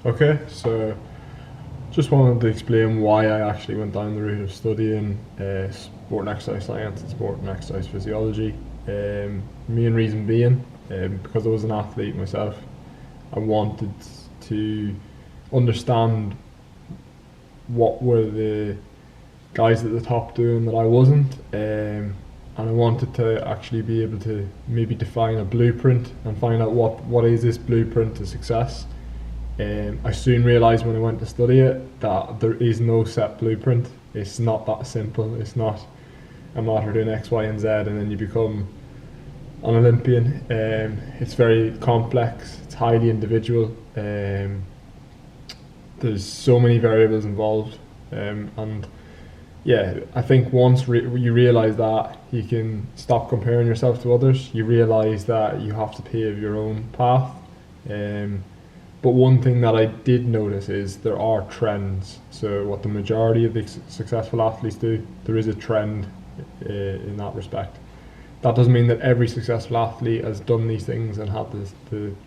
Okay, so just wanted to explain why I actually went down the route of studying sport and exercise science and sport and exercise physiology. Main reason being, because I was an athlete myself, I wanted to understand what were the guys at the top doing that I wasn't, and I wanted to actually be able to maybe define a blueprint and find out what is this blueprint to success. I soon realised when I went to study it that there is no set blueprint. It's not that simple. It's not a matter of doing X, Y, and Z and then you become an Olympian. It's very complex. It's highly individual. There's so many variables involved, and yeah, I think once you realise that, you can stop comparing yourself to others. You realise that you have to pave your own path. But one thing that I did notice is there are trends. So what the majority of the successful athletes do, there is a trend in that respect. That doesn't mean that every successful athlete has done these things and had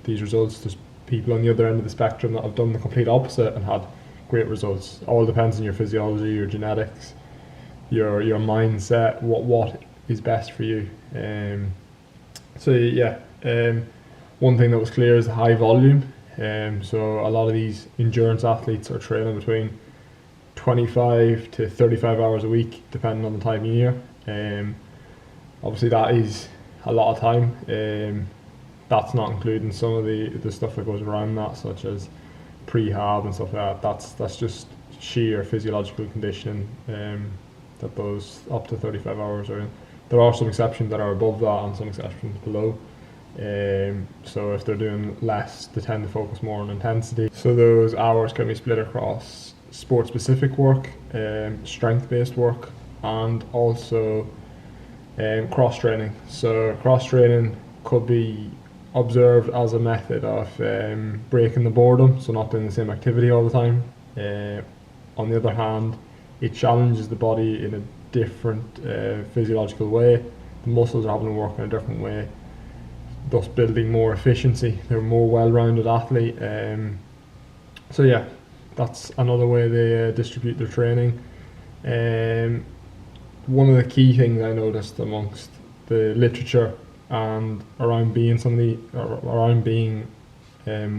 these results. There's people on the other end of the spectrum that have done the complete opposite and had great results. All depends on your physiology, your genetics, your mindset, what is best for you. So yeah, one thing that was clear is high volume. So a lot of these endurance athletes are training between 25 to 35 hours a week, depending on the time of year. Obviously that is a lot of time. That's not including some of the stuff that goes around that, such as prehab and stuff like that. That's just sheer physiological conditioning that those up to 35 hours are in. There are some exceptions that are above that and some exceptions below. So if they're doing less, they tend to focus more on intensity. So those hours can be split across sport-specific work, strength-based work, and also cross-training. So cross-training could be observed as a method of breaking the boredom, so not doing the same activity all the time. On the other hand, it challenges the body in a different physiological way. The muscles are having to work in a different way, thus building more efficiency. They're a more well-rounded athlete. So yeah, that's another way they distribute their training. One of the key things I noticed amongst the literature and around being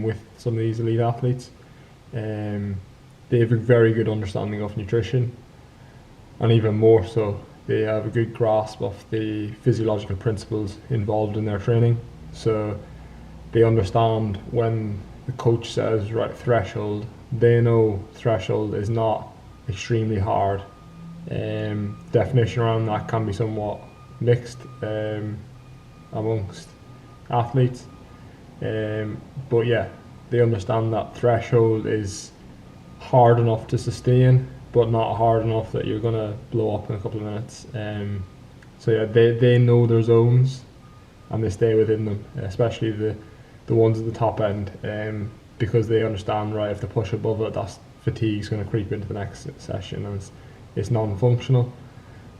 with some of these elite athletes, they have a very good understanding of nutrition, and even more so, they have a good grasp of the physiological principles involved in their training. So they understand when the coach says, right, threshold, they know threshold is not extremely hard. Definition around that can be somewhat mixed amongst athletes. But yeah, they understand that threshold is hard enough to sustain, but not hard enough that you're going to blow up in a couple of minutes. So yeah, they know their zones and they stay within them, especially the ones at the top end, because they understand, right, if they push above it, that fatigue's going to creep into the next session and it's non-functional.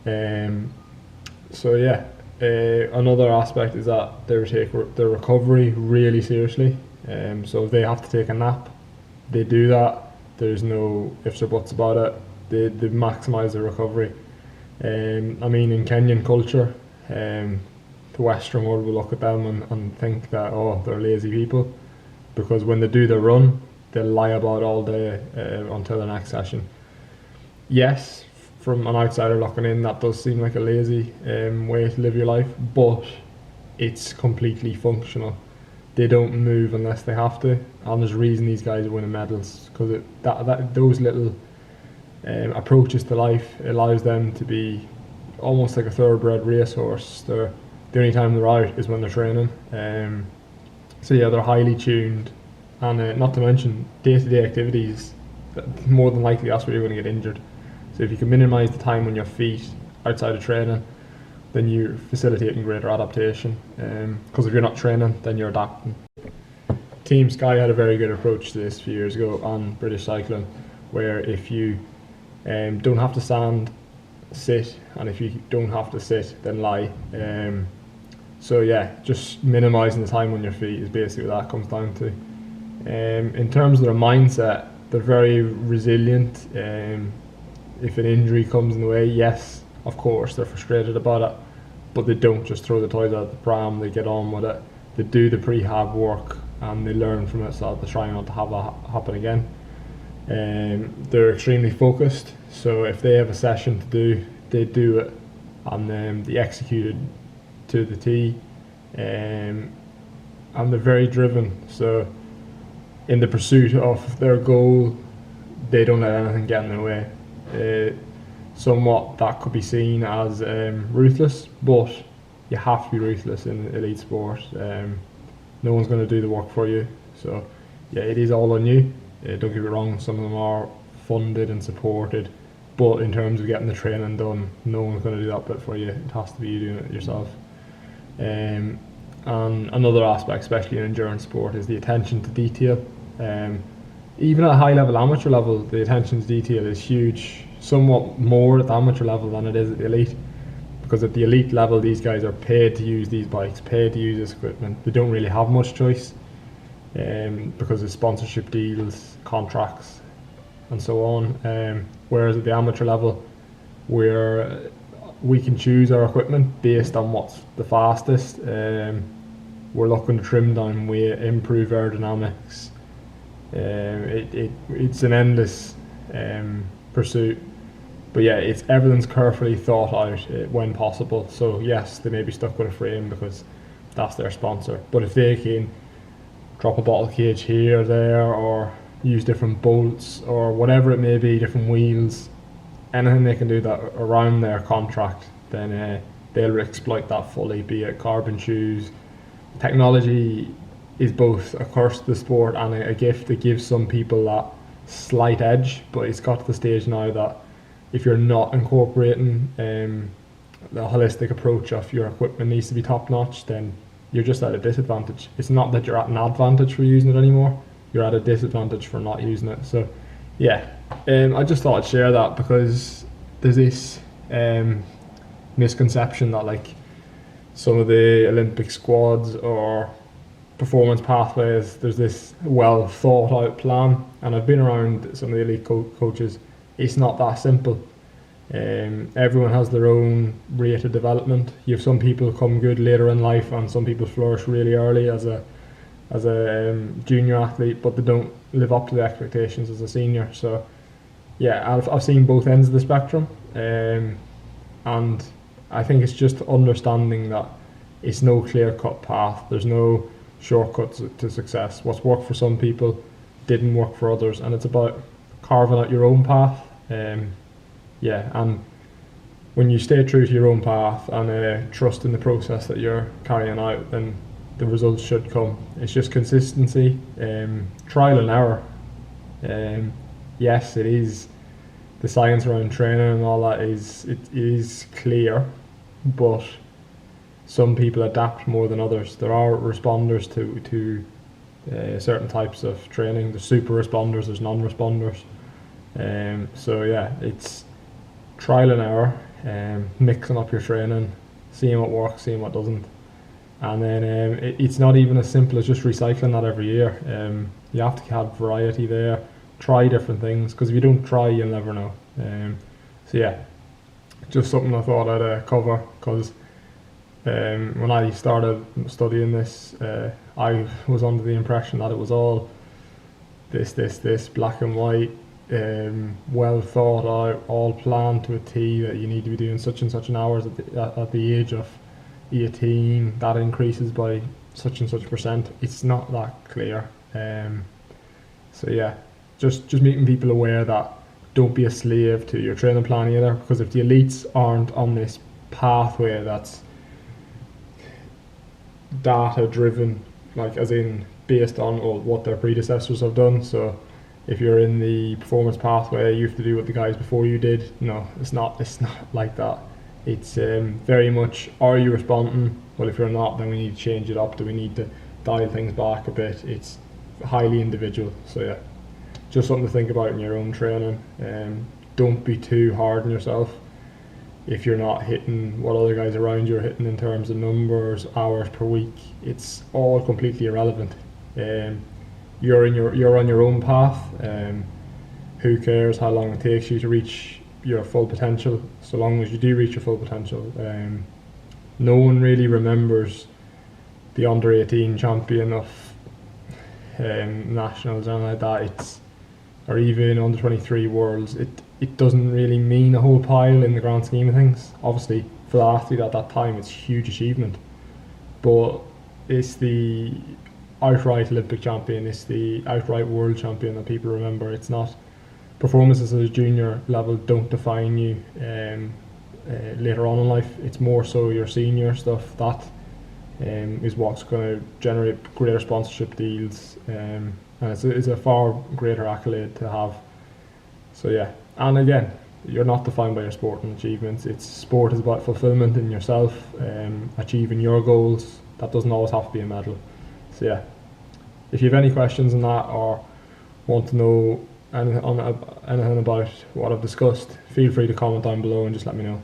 So yeah, another aspect is that they take their recovery really seriously. So if they have to take a nap, they do that. There's no ifs or buts about it. They maximise their recovery. I mean, in Kenyan culture, the Western world will look at them and think that, oh, they're lazy people, because when they do their run, they'll lie about all day until the next session. Yes, from an outsider looking in, that does seem like a lazy way to live your life, but it's completely functional. They don't move unless they have to, and there's a reason these guys are winning medals, because those little approaches to life allows them to be almost like a thoroughbred racehorse. The only time they're out is when they're training. So yeah, they're highly tuned, and not to mention day-to-day activities. More than likely, that's where you're going to get injured. So if you can minimise the time on your feet outside of training, then you're facilitating greater adaptation. Because if you're not training, then you're adapting. Team Sky had a very good approach to this a few years ago on British cycling, where if you don't have to stand, sit, and if you don't have to sit, then lie. So yeah, just minimising the time on your feet is basically what that comes down to. In terms of their mindset, they're very resilient. If an injury comes in the way, yes, of course, they're frustrated about it, but they don't just throw the toys out the pram, they get on with it. They do the prehab work and they learn from it, so they try not to have that happen again. They're extremely focused, so if they have a session to do, they do it, and then they execute it to the T. And they're very driven, so in the pursuit of their goal, they don't let anything get in their way. Somewhat that could be seen as ruthless, but you have to be ruthless in elite sport. No one's going to do the work for you, so yeah, it is all on you. Don't get me wrong, some of them are funded and supported, but in terms of getting the training done, no one's going to do that bit for you. It has to be you doing it yourself. And another aspect, especially in endurance sport, is the attention to detail. Even at a high level, amateur level, the attention to detail is huge, somewhat more at the amateur level than it is at the elite, because at the elite level these guys are paid to use these bikes, paid to use this equipment. They don't really have much choice, because of sponsorship deals, contracts and so on, whereas at the amateur level we can choose our equipment based on what's the fastest. We're looking to trim down weight, improve aerodynamics. It's an endless pursuit, but yeah, everything's carefully thought out when possible. So yes, they may be stuck with a frame because that's their sponsor, but if they can drop a bottle cage here or there, or use different bolts or whatever it may be, different wheels, anything they can do that around their contract, then they'll exploit that fully, be it carbon shoes. Technology is both a curse to the sport and a gift. It gives some people that slight edge, but it's got to the stage now that if you're not incorporating the holistic approach of your equipment needs to be top notch, then you're just at a disadvantage. It's not that you're at an advantage for using it anymore, you're at a disadvantage for not using it. So yeah, I just thought I'd share that because there's this misconception that like some of the Olympic squads or performance pathways, there's this well thought out plan, and I've been around some of the elite coaches. It's not that simple. Everyone has their own rate of development. You have some people come good later in life, and some people flourish really early as a junior athlete, but they don't live up to the expectations as a senior. So yeah, I've seen both ends of the spectrum, and I think it's just understanding that it's no clear-cut path. There's no shortcuts to success. What's worked for some people didn't work for others, and it's about carving out your own path. And when you stay true to your own path and trust in the process that you're carrying out, then the results should come. It's just consistency, trial and error. Yes, it is. The science around training and all that is clear, but some people adapt more than others. There are responders to certain types of training. There's super responders, there's non-responders. So yeah, it's trial and error, mixing up your training, seeing what works, seeing what doesn't. And then it's not even as simple as just recycling that every year. You have to have variety there, try different things, because if you don't try, you'll never know. So yeah, just something I thought I'd cover, because when I started studying this, I was under the impression that it was all this black and white, well thought out, all planned to a T, that you need to be doing such and such an hours at the age of 18, that increases by such and such percent. It's not that clear. So yeah, just making people aware that don't be a slave to your training plan either, because if the elites aren't on this pathway that's data driven, like as in based on what their predecessors have done. So if you're in the performance pathway, you have to do what the guys before you did. No, it's not like that. It's very much, are you responding? Well, if you're not, then we need to change it up. Do we need to dial things back a bit? It's highly individual. So yeah, just something to think about in your own training. Don't be too hard on yourself. If you're not hitting what other guys around you are hitting in terms of numbers, hours per week, it's all completely irrelevant. you're on your own path. Who cares how long it takes you to reach your full potential? So long as you do reach your full potential. No one really remembers the under 18 champion of nationals and like that. Or even under 23 worlds. It doesn't really mean a whole pile in the grand scheme of things. Obviously, for the athlete at that time, it's a huge achievement. But it's the outright Olympic champion, it's the outright world champion that people remember. It's not performances at a junior level don't define you later on in life. It's more so your senior stuff that is what's going to generate greater sponsorship deals, and it's a far greater accolade to have. So yeah, and again, you're not defined by your sporting achievements. Sport is about fulfillment in yourself, achieving your goals. That doesn't always have to be a medal. So yeah, if you have any questions on that or want to know anything about what I've discussed, feel free to comment down below and just let me know.